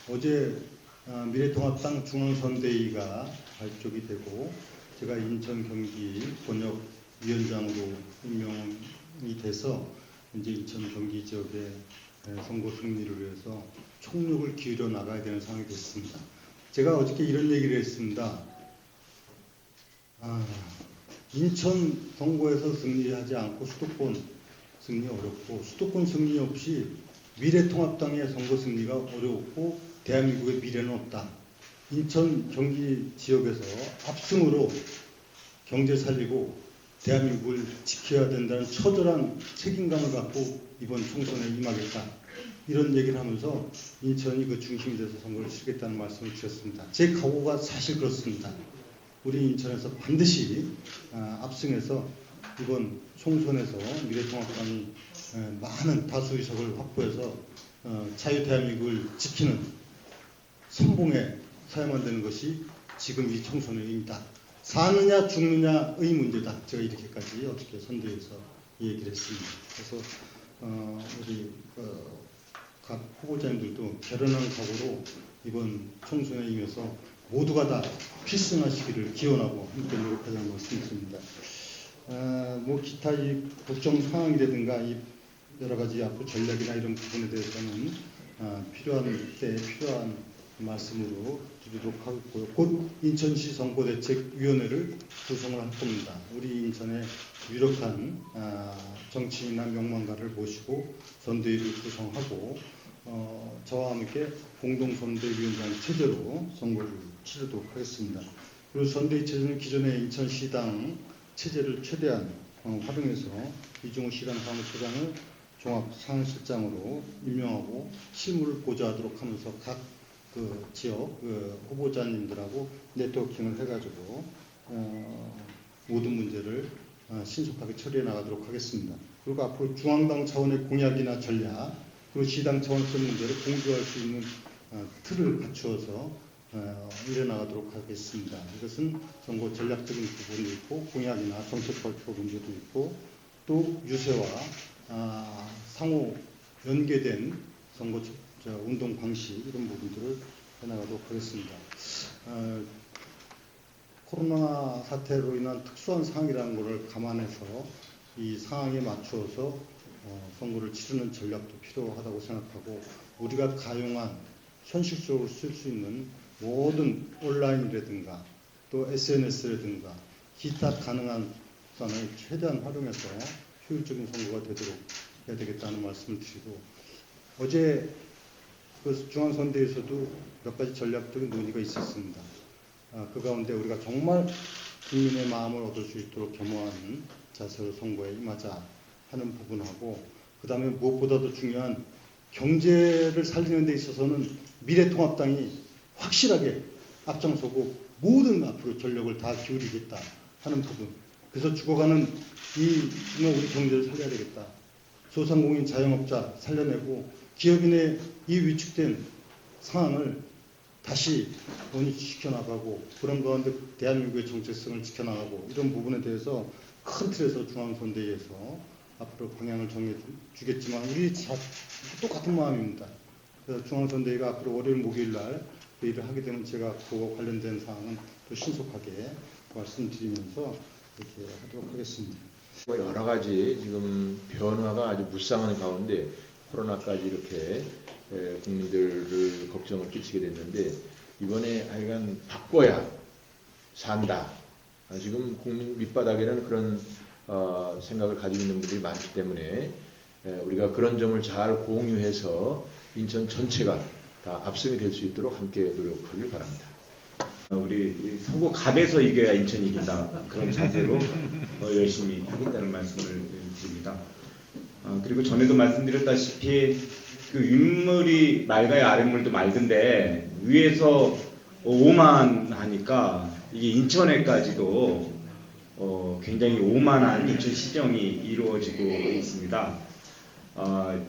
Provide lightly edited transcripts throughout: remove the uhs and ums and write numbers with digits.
어제 미래통합당 중앙선대위가 발족이 되고 제가 인천 경기 권역위원장으로 임명이 돼서 이제 인천 경기 지역의 선거 승리를 위해서 총력을 기울여 나가야 되는 상황이 됐습니다. 제가 어저께 이런 얘기를 했습니다. 인천 선거에서 승리하지 않고 수도권 승리 어렵고, 수도권 승리 없이 미래통합당의 선거 승리가 어렵고 대한민국의 미래는 없다. 인천 경기 지역에서 압승으로 경제 살리고 대한민국을 지켜야 된다는 처절한 책임감을 갖고 이번 총선에 임하겠다. 이런 얘기를 하면서 인천이 그 중심이 돼서 선거를 치르겠다는 말씀을 주셨습니다. 제 각오가 사실 그렇습니다. 우리 인천에서 반드시 압승해서 이번 총선에서 미래통합당이 많은 다수 의석을 확보해서 자유 대한민국을 지키는 선봉에 서야만 되는 것이 지금 이 총선의 의미다. 사느냐 죽느냐의 문제다. 제가 이렇게까지 어떻게 선대에서 얘기를 했습니다. 그래서 우리 각 후보자님들도 결연한 각오로 이번 총선에 임해서 모두가 다 필승하시기를 기원하고 함께 노력하자는 말씀드립니다. 뭐 기타 이 국정 상황이라든가 이 여러 가지 앞으로 전략이나 이런 부분에 대해서는 필요한 때에 필요한 말씀으로 드리도록 하겠고요. 곧 인천시 선거대책위원회를 구성을 할 겁니다. 우리 인천의 유력한 정치인이나 명망가를 모시고 선대위를 구성하고 저와 함께 공동선대위원장 체제로 선거를 치르도록 하겠습니다. 그리고 선대위 체제는 기존의 인천시당 체제를 최대한 활용해서 이종우 시당 사무처장을 종합상황실장으로 임명하고 실무를 보좌하도록 하면서 각 그 지역 후보자님들하고 네트워킹을 해가지고 모든 문제를 신속하게 처리해 나가도록 하겠습니다. 그리고 앞으로 중앙당 차원의 공약이나 전략, 그리고 시당 차원의 문제를 공조할 수 있는 틀을 갖추어서 일해 나가도록 하겠습니다. 이것은 선거 전략적인 부분도 있고, 공약이나 정책 발표 문제도 있고, 또 유세와 상호 연계된 선거 운동 방식, 이런 부분들을 해나가도록 하겠습니다. 코로나 사태로 인한 특수한 상황이라는 것을 감안해서 이 상황에 맞추어서 선거를 치르는 전략도 필요하다고 생각하고, 우리가 가용한 현실적으로 쓸 수 있는 모든 온라인이라든가 또 SNS라든가 기타 가능한 수단을 최대한 활용해서 효율적인 선거가 되도록 해야 되겠다는 말씀을 드리고, 어제 그 중앙선대에서도 몇 가지 전략적인 논의가 있었습니다. 그 가운데 우리가 정말 국민의 마음을 얻을 수 있도록 겸허한 자세로 선거에 임하자 하는 부분하고, 그 다음에 무엇보다도 중요한 경제를 살리는 데 있어서는 미래통합당이 확실하게 앞장서고 모든 앞으로 전력을 다 기울이겠다 하는 부분. 그래서 죽어가는 우리 경제를 살려야 되겠다. 소상공인 자영업자 살려내고 기업인의 이 위축된 상황을 다시 원위치시켜 나가고, 그런 가운데 대한민국의 정체성을 지켜나가고, 이런 부분에 대해서 큰 틀에서 중앙선대위에서 앞으로 방향을 정해 주겠지만 우리 똑같은 마음입니다. 그래서 중앙선대위가 앞으로 월요일 목요일 날 회의를 하게 되면 제가 그거 관련된 사항은 또 신속하게 말씀드리면서 이렇게 하도록 하겠습니다. 여러 가지 지금 변화가 아주 무쌍한 가운데 코로나까지 이렇게 국민들을 걱정을 끼치게 됐는데, 이번에 하여간 바꿔야 산다. 지금 국민 밑바닥에는 그런 생각을 가지고 있는 분들이 많기 때문에 우리가 그런 점을 잘 공유해서 인천 전체가 다 압승이 될 수 있도록 함께 노력하길 바랍니다. 우리 선거 갑에서 이겨야 인천이 이긴다, 그런 자세로 열심히 하겠다는 말씀을 드립니다. 그리고 전에도 말씀드렸다시피 그 윗물이 맑아야 아랫물도 맑은데, 위에서 오만하니까 이게 인천에까지도 굉장히 오만한 인천 시정이 이루어지고 있습니다.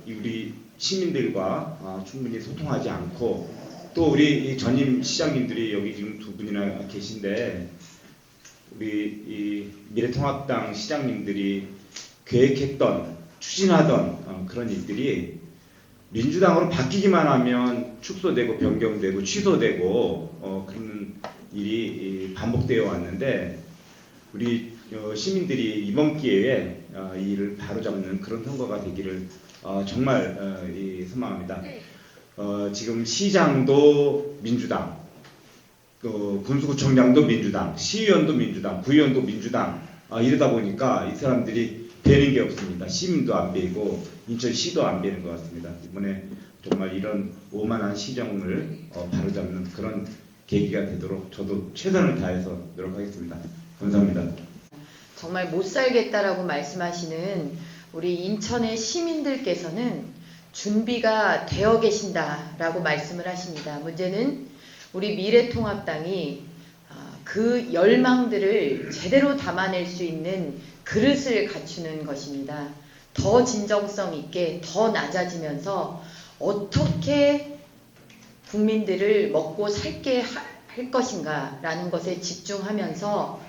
우리 시민들과 충분히 소통하지 않고, 또 우리 전임 시장님들이 여기 지금 두 분이나 계신데, 우리 이 미래통합당 시장님들이 계획했던, 추진하던 그런 일들이 민주당으로 바뀌기만 하면 축소되고 변경되고 취소되고 그런 일이 반복되어 왔는데 우리 시민들이 이번 기회에 이 일을 바로잡는 그런 선거가 되기를 정말 소망합니다. 지금 시장도 민주당, 군수구청장도 민주당, 시의원도 민주당, 구의원도 민주당 이러다 보니까 이 사람들이 되는 게 없습니다. 시민도 안 베이고 인천시도 안 베는 것 같습니다. 이번에 정말 이런 오만한 시정을 바로잡는 그런 계기가 되도록 저도 최선을 다해서 노력하겠습니다. 감사합니다. 정말 못 살겠다라고 말씀하시는 우리 인천의 시민들께서는 준비가 되어 계신다라고 말씀을 하십니다. 문제는 우리 미래통합당이 그 열망들을 제대로 담아낼 수 있는 그릇을 갖추는 것입니다. 더 진정성 있게 더 낮아지면서 어떻게 국민들을 먹고 살게 할 것인가 라는 것에 집중하면서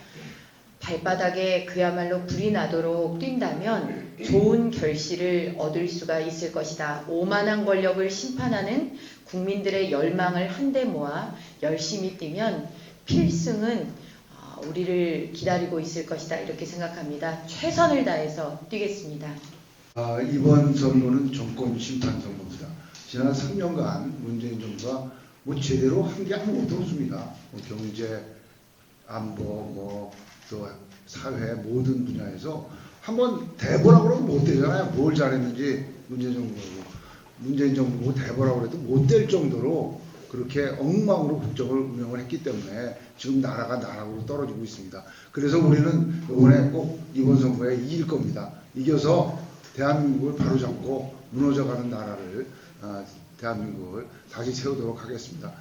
발바닥에 그야말로 불이 나도록 뛴다면 좋은 결실을 얻을 수가 있을 것이다. 오만한 권력을 심판하는 국민들의 열망을 한데 모아 열심히 뛰면 필승은 우리를 기다리고 있을 것이다. 이렇게 생각합니다. 최선을 다해서 뛰겠습니다. 이번 선거는 정권 심판 선거입니다. 지난 3년간 문재인 정부가 제대로 한 게 아무것도 없습니다. 경제, 안보, 또 사회 모든 분야에서 한번 대보라고 그러면 못 되잖아요. 뭘 잘했는지 문재인 정부고 대보라고 해도 못 될 정도로 그렇게 엉망으로 국정을 운영을 했기 때문에 지금 나라가 나락으로 떨어지고 있습니다. 그래서 우리는 이번에 꼭 이번 선거에 이길 겁니다. 이겨서 대한민국을 바로잡고 무너져가는 나라를 대한민국을 다시 세우도록 하겠습니다.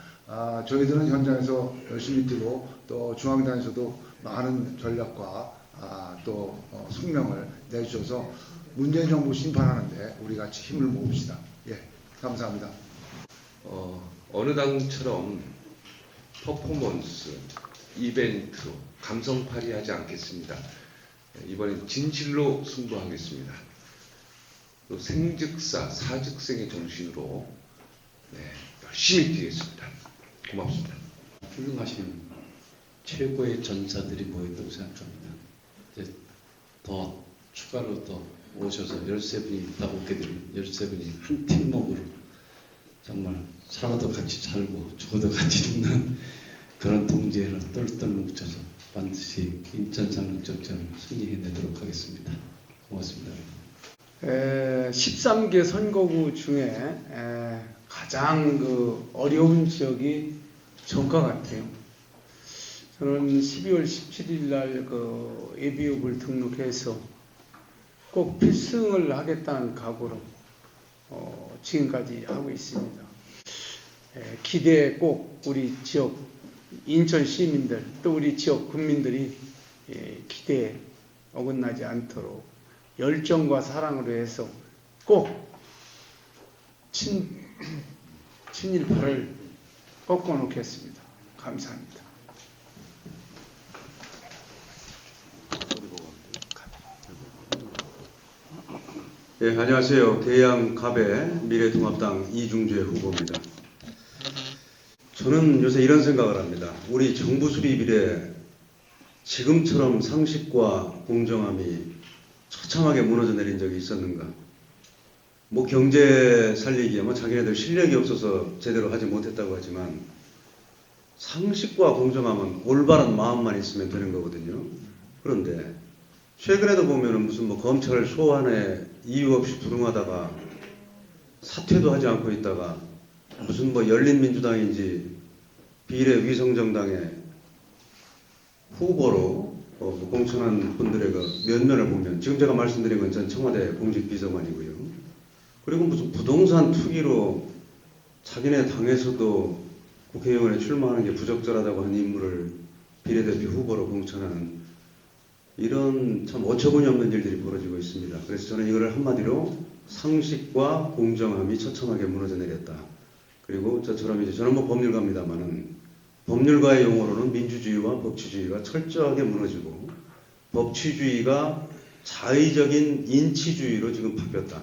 저희들은 현장에서 열심히 뛰고 또 중앙당에서도 많은 전략과 또 성명을 내주셔서 문재인 정부 심판하는데 우리 같이 힘을 모읍시다. 예, 감사합니다. 어느 당처럼 퍼포먼스, 이벤트, 감성팔이하지 않겠습니다. 이번엔 진실로 승부하겠습니다. 또 생즉사, 사즉생의 정신으로 열심히 뛰겠습니다. 고맙습니다. 훌륭하신 최고의 전사들이 모였다고 생각합니다. 이제 더 추가로 더 오셔서 13분이 다 오게 되면 13분이 한 팀목으로 정말 살아도 같이 살고 죽어도 같이 죽는 그런 동지애를 똘똘 뭉쳐서 반드시 인천 상륙작전을 승리해내도록 하겠습니다. 고맙습니다. 13개 선거구 중에 가장 어려운 지역이 전과 같아요. 저는 12월 17일 날 예비후보를 등록해서 꼭 필승을 하겠다는 각오로 지금까지 하고 있습니다. 기대에 꼭 우리 지역 인천 시민들 또 우리 지역 국민들이 기대에 어긋나지 않도록 열정과 사랑으로 해서 꼭 친일파를 꺾어놓겠습니다. 감사합니다. 예, 안녕하세요. 계양 갑의 미래통합당 이중재 후보입니다. 저는 요새 이런 생각을 합니다. 우리 정부 수립 이래 지금처럼 상식과 공정함이 처참하게 무너져 내린 적이 있었는가? 경제 살리기에 자기네들 실력이 없어서 제대로 하지 못했다고 하지만 상식과 공정함은 올바른 마음만 있으면 되는 거거든요. 그런데 최근에도 보면은 무슨 검찰 소환에 이유 없이 불응하다가 사퇴도 하지 않고 있다가 무슨 열린민주당인지 비례 위성정당의 후보로 공천한 분들의 면면을 보면 지금 제가 말씀드린 건 전 청와대 공직비서관이고요. 그리고 무슨 부동산 투기로 자기네 당에서도 국회의원에 출마하는 게 부적절하다고 한 인물을 비례대표 후보로 공천하는 이런 참 어처구니 없는 일들이 벌어지고 있습니다. 그래서 저는 이거를 한마디로 상식과 공정함이 처참하게 무너져 내렸다. 그리고 저처럼 저는 법률가입니다만은 법률가의 용어로는 민주주의와 법치주의가 철저하게 무너지고 법치주의가 자의적인 인치주의로 지금 바뀌었다.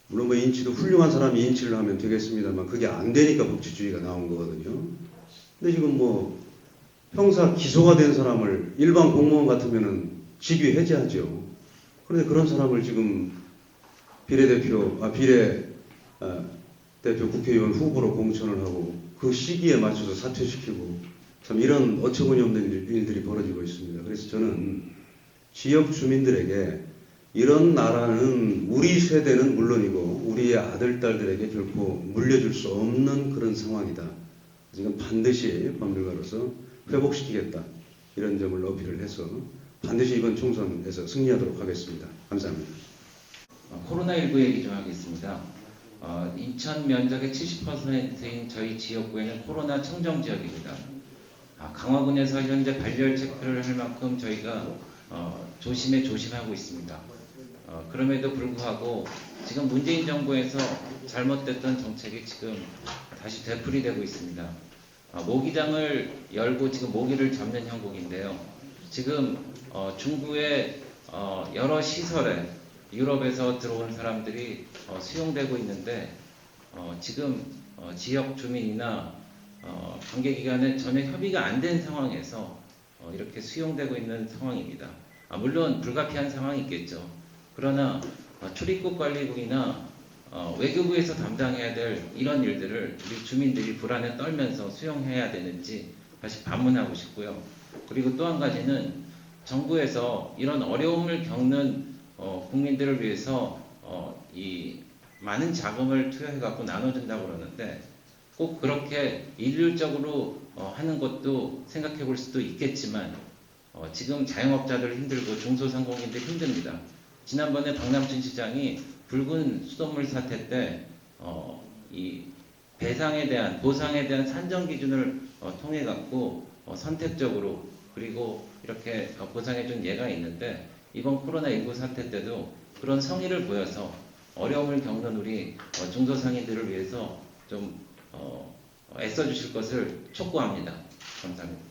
물론 뭐 인치도 훌륭한 사람이 인치를 하면 되겠습니다만 그게 안 되니까 법치주의가 나온 거거든요. 근데 지금 뭐 형사 기소가 된 사람을 일반 공무원 같으면은 직위 해제하죠. 그런데 그런 사람을 지금 비례대표 국회의원 후보로 공천을 하고 그 시기에 맞춰서 사퇴시키고 참 이런 어처구니 없는 일들이 벌어지고 있습니다. 그래서 저는 지역 주민들에게 이런 나라는 우리 세대는 물론이고 우리의 아들, 딸들에게 결코 물려줄 수 없는 그런 상황이다. 지금 반드시 법률가로서 회복시키겠다. 이런 점을 어필을 해서 반드시 이번 총선에서 승리하도록 하겠습니다. 감사합니다. 코로나19 얘기 좀 하겠습니다. 인천 면적의 70%인 저희 지역구에는 코로나 청정 지역입니다. 강화군에서 현재 발열 체크를 할 만큼 저희가 조심하고 있습니다. 그럼에도 불구하고 지금 문재인 정부에서 잘못됐던 정책이 지금 다시 되풀이되고 있습니다. 모기장을 열고 지금 모기를 잡는 형국인데요. 지금 중구의 여러 시설에 유럽에서 들어온 사람들이 수용되고 있는데 지금 지역 주민이나 관계기관에 전혀 협의가 안 된 상황에서 이렇게 수용되고 있는 상황입니다. 물론 불가피한 상황이 있겠죠. 그러나 출입국 관리국이나 외교부에서 담당해야 될 이런 일들을 우리 주민들이 불안에 떨면서 수용해야 되는지 다시 반문하고 싶고요. 그리고 또 한 가지는 정부에서 이런 어려움을 겪는 국민들을 위해서 이 많은 자금을 투여해 갖고 나눠준다고 그러는데 꼭 그렇게 일률적으로 하는 것도 생각해 볼 수도 있겠지만 지금 자영업자들 힘들고 중소상공인들 힘듭니다. 지난번에 박남춘 시장이 붉은 수돗물 사태 때 이 배상에 대한 보상에 대한 산정 기준을 통해 갖고 선택적으로 그리고 이렇게 보상해 준 예가 있는데 이번 코로나19 사태 때도 그런 성의를 보여서 어려움을 겪는 우리 중소상인들을 위해서 좀 애써 주실 것을 촉구합니다. 감사합니다.